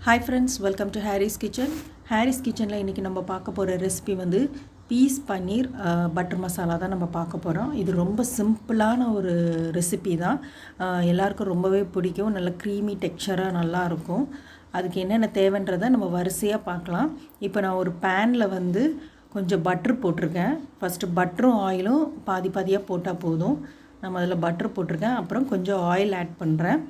Hi friends, welcome to Harry's Kitchen. Harry's Kitchenல இன்னைக்கு நம்ம பார்க்க போற ரெசிபி வந்து பீஸ் பன்னீர் பட்டர் மசாலா தான் நம்ம பார்க்க போறோம். இது ரொம்ப சிம்பிளான ஒரு ரெசிபி தான். எல்லாருக்கும் ரொம்பவே பிடிக்கும். நல்ல க்ரீமி டெக்ஸ்சரா நல்லா இருக்கும். அதுக்கு என்னென்ன தேவைன்றதை நம்ம வரிசையா பார்க்கலாம். இப்போ நான் ஒரு panல வந்து கொஞ்சம் பட்டர் போட்டுருக்கேன். ஃபர்ஸ்ட் பட்டரும் ஆயிலும் பாதி பாதியா போட்டா போதும். நான் அதில் பட்டர் போட்டுருக்கேன். அப்புறம் கொஞ்சம் ஆயில் ஆட் பண்றேன்.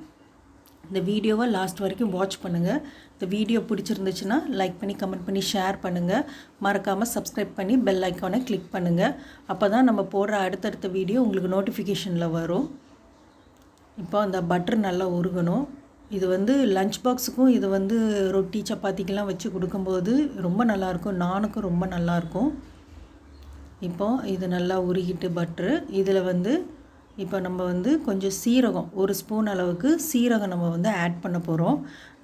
இந்த வீடியோவை லாஸ்ட் வரைக்கும் வாட்ச் பண்ணுங்கள். இந்த வீடியோ பிடிச்சிருந்துச்சுன்னா லைக் பண்ணி கமெண்ட் பண்ணி ஷேர் பண்ணுங்கள். மறக்காமல் சப்ஸ்கிரைப் பண்ணி பெல் ஐக்கானை கிளிக் பண்ணுங்கள். அப்போ தான் நம்ம போடுற அடுத்தடுத்த வீடியோ உங்களுக்கு நோட்டிஃபிகேஷனில் வரும். இப்போ அந்த பட்டர் நல்லா உருகணும். இது வந்து லஞ்ச் பாக்ஸுக்கும் இது வந்து ரொட்டி சப்பாத்திக்கெலாம் வச்சு கொடுக்கும்போது ரொம்ப நல்லாயிருக்கும். நானுக்கும் ரொம்ப நல்லாயிருக்கும். இப்போ இது நல்லா உருகிட்டு பட்ரு இதில் வந்து இப்போ நம்ம வந்து கொஞ்சம் சீரகம் ஒரு ஸ்பூன் அளவுக்கு சீரகம் நம்ம வந்து ஆட் பண்ண போகிறோம்.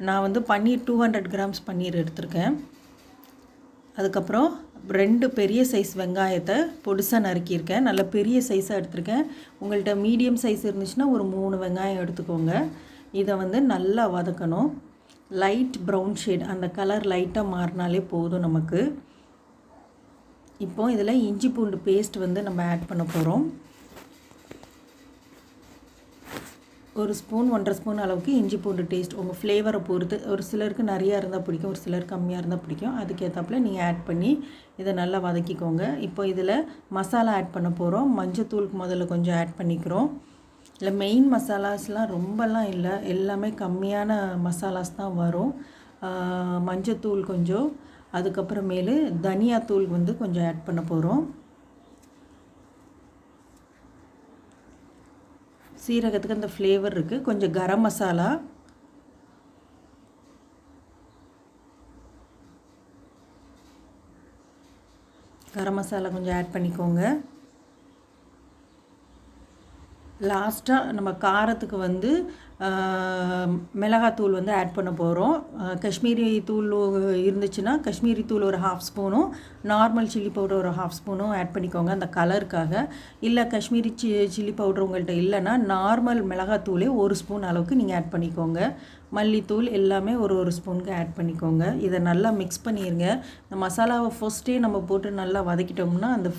நான் வந்து பன்னீர் 200 கிராம்ஸ் பன்னீர் எடுத்திருக்கேன். அதுக்கப்புறம் 2 பெரிய சைஸ் வெங்காயத்தை பொடிசாக நறுக்கியிருக்கேன். நல்ல பெரிய சைஸாக எடுத்திருக்கேன். உங்கள்கிட்ட மீடியம் சைஸ் இருந்துச்சுன்னா ஒரு 3 வெங்காயம் எடுத்துக்கோங்க. இதை வந்து நல்லா வதக்கணும். லைட் ப்ரௌன் ஷேட் அந்த கலர் லைட்டாக மாறினாலே போதும் நமக்கு. இப்போ இதில் இஞ்சி பூண்டு பேஸ்ட் வந்து நம்ம ஆட் பண்ண போகிறோம். ஒரு ஸ்பூன் 1.5 ஸ்பூன் அளவுக்கு இஞ்சி பூண்டு டேஸ்ட் உங்கள் ஃப்ளேவரை பொறுத்து. ஒரு சிலருக்கு நிறையா இருந்தால் பிடிக்கும், ஒரு சிலருக்கு கம்மியாக இருந்தால் பிடிக்கும். அதுக்கேற்றாப்புல நீங்கள் ஆட் பண்ணி இதை நல்லா வதக்கிக்கோங்க. இப்போ இதில் மசாலா ஆட் பண்ண போகிறோம். மஞ்சத்தூள் முதல்ல கொஞ்சம் ஆட் பண்ணிக்கிறோம். இல்லை மெயின் மசாலாஸ்லாம் ரொம்பலாம் இல்லை, எல்லாமே கம்மியான மசாலாஸ் தான் வரும். மஞ்சத்தூள் கொஞ்சம், அதுக்கப்புறமேலு தனியாத்தூள் வந்து கொஞ்சம் ஆட் பண்ண போகிறோம். சீரகத்துக்கு அந்த ஃப்ளேவர் இருக்குது. கொஞ்சம் கரம் மசாலா, கொஞ்சம் ஆட் பண்ணிக்கோங்க. லாஸ்ட்டாக நம்ம காரத்துக்கு வந்து மிளகாத்தூள் வந்து ஆட் பண்ண போகிறோம். காஷ்மீரி தூள் இருந்துச்சுன்னா காஷ்மீரி தூள் ஒரு 1/2 ஸ்பூனும் நார்மல் சில்லி பவுடர் ஒரு 1/2 ஸ்பூனும் ஆட் பண்ணிக்கோங்க அந்த கலருக்காக. இல்லை காஷ்மீரி சில்லி பவுடர் உங்கள்கிட்ட இல்லைன்னா நார்மல் மிளகாத்தூளே 1 ஸ்பூன் அளவுக்கு நீங்கள் ஆட் பண்ணிக்கோங்க. மல்லித்தூள் எல்லாமே ஒரு ஸ்பூனுக்கு ஆட் பண்ணிக்கோங்க. இதை நல்லா மிக்ஸ் பண்ணிடுங்க. இந்த மசாலாவை ஃபர்ஸ்ட்டே நம்ம போட்டு நல்லா வதக்கிட்டோம்னா அந்த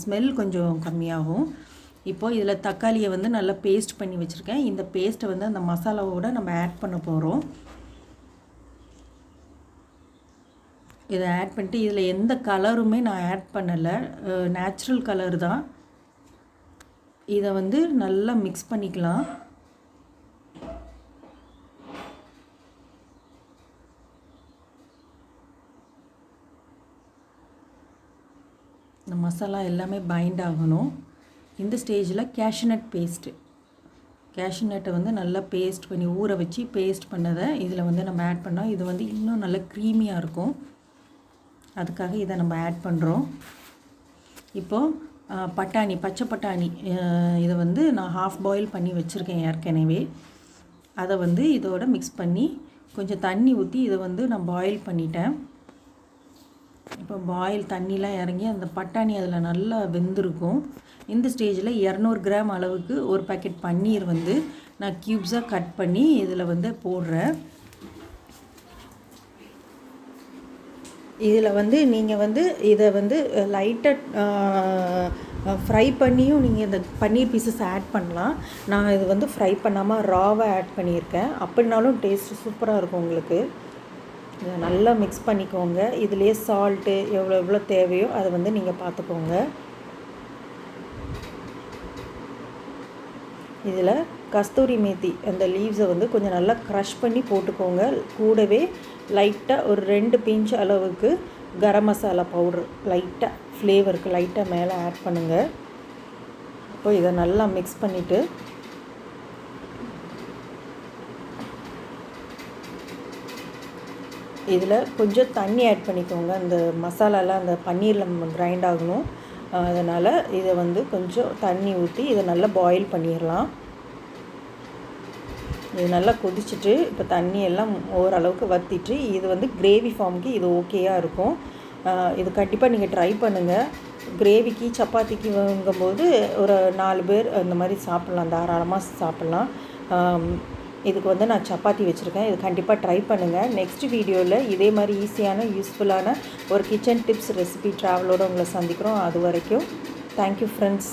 ஸ்மெல் கொஞ்சம் கம்மியாகும். இப்போ இதில் தக்காளியை வந்து நல்லா பேஸ்ட் பண்ணி வச்சுருக்கேன். இந்த பேஸ்ட்டை வந்து அந்த மசாலாவோட நம்ம ஆட் பண்ண போகிறோம். இதை ஆட் பண்ணிட்டு இதில் எந்த கலருமே நான் ஆட் பண்ணலை, நேச்சுரல் கலர் தான். இதை வந்து நல்லா மிக்ஸ் பண்ணிக்கலாம். இந்த மசாலா எல்லாமே பைண்ட் ஆகணும். இந்த ஸ்டேஜில் கேஷ்யூநட் கேஷ்யூநட்டை வந்து நல்லா பேஸ்ட் பண்ணி ஊற வச்சு பேஸ்ட் பண்ணதை இதில் வந்து நம்ம ஆட் பண்ணோம். இது வந்து இன்னும் நல்லா க்ரீமியாக இருக்கும். அதுக்காக இதை நம்ம ஆட் பண்ணுறோம். இப்போது பச்சை பட்டாணி இதை வந்து நான் ஹாஃப் பாயில் பண்ணி வச்சுருக்கேன் ஏற்கனவே. அதை வந்து இதோட மிக்ஸ் பண்ணி கொஞ்சம் தண்ணி ஊற்றி இதை வந்து நான் பாயில் பண்ணிட்டேன். இப்போ பாயில் தண்ணிலாம் இறங்கி அந்த பட்டாணி அதில் நல்லா வெந்திருக்கும். இந்த ஸ்டேஜில் 200 கிராம் அளவுக்கு ஒரு பேக்கெட் பன்னீர் வந்து நான் க்யூப்ஸாக கட் பண்ணி இதில் வந்து போடுறேன். இதில் வந்து நீங்கள் வந்து இதை வந்து லைட்டாக ஃப்ரை பண்ணியும் நீங்கள் இந்த பன்னீர் பீசஸ் ஆட் பண்ணலாம். நான் இது வந்து ஃப்ரை பண்ணாமல் ராவை ஆட் பண்ணியிருக்கேன். அப்படின்னாலும் டேஸ்ட் சூப்பராக இருக்கும் உங்களுக்கு. இதை நல்லா மிக்ஸ் பண்ணிக்கோங்க. இதுலேயே சால்ட்டு எவ்வளோ தேவையோ அதை வந்து நீங்கள் பார்த்துக்கோங்க. இதில் கஸ்தூரி மேத்தி அந்த லீவ்ஸை வந்து கொஞ்சம் நல்லா க்ரஷ் பண்ணி போட்டுக்கோங்க. கூடவே லைட்டாக ஒரு 2 பிஞ்ச் அளவுக்கு கரம் மசாலா பவுட்ரு லைட்டாக ஃப்ளேவருக்கு லைட்டாக மேலே ஆட் பண்ணுங்கள். இப்போ இதை நல்லா மிக்ஸ் பண்ணிவிட்டு இதில் கொஞ்சம் தண்ணி ஆட் பண்ணிக்கோங்க. அந்த மசாலாலாம் அந்த பன்னீரில் கிரைண்ட் ஆகணும். அதனால் இதை வந்து கொஞ்சம் தண்ணி ஊற்றி இதை நல்லா பாயில் பண்ணிடலாம். இது நல்லா கொதிச்சுட்டு இப்போ தண்ணியெல்லாம் ஓரளவுக்கு வற்றிட்டு இது வந்து கிரேவி ஃபார்முக்கு இது ஓகேயாக இருக்கும். இது கண்டிப்பாக நீங்கள் ட்ரை பண்ணுங்கள். கிரேவிக்கு சப்பாத்திக்கு வாங்கும்போது ஒரு 4 பேர் அந்த மாதிரி சாப்பிட்லாம், தாராளமாக சாப்பிட்லாம். இதுக்கு வந்து நான் சப்பாத்தி வச்சுருக்கேன். இது கண்டிப்பாக ட்ரை பண்ணுங்கள். நெக்ஸ்ட் வீடியோவில் இதே மாதிரி ஈஸியான யூஸ்ஃபுல்லான ஒரு கிச்சன் டிப்ஸ் ரெசிபி ட்ராவலோடு உங்களை சந்திக்கிறோம். அது வரைக்கும் தேங்க்யூ ஃப்ரெண்ட்ஸ்.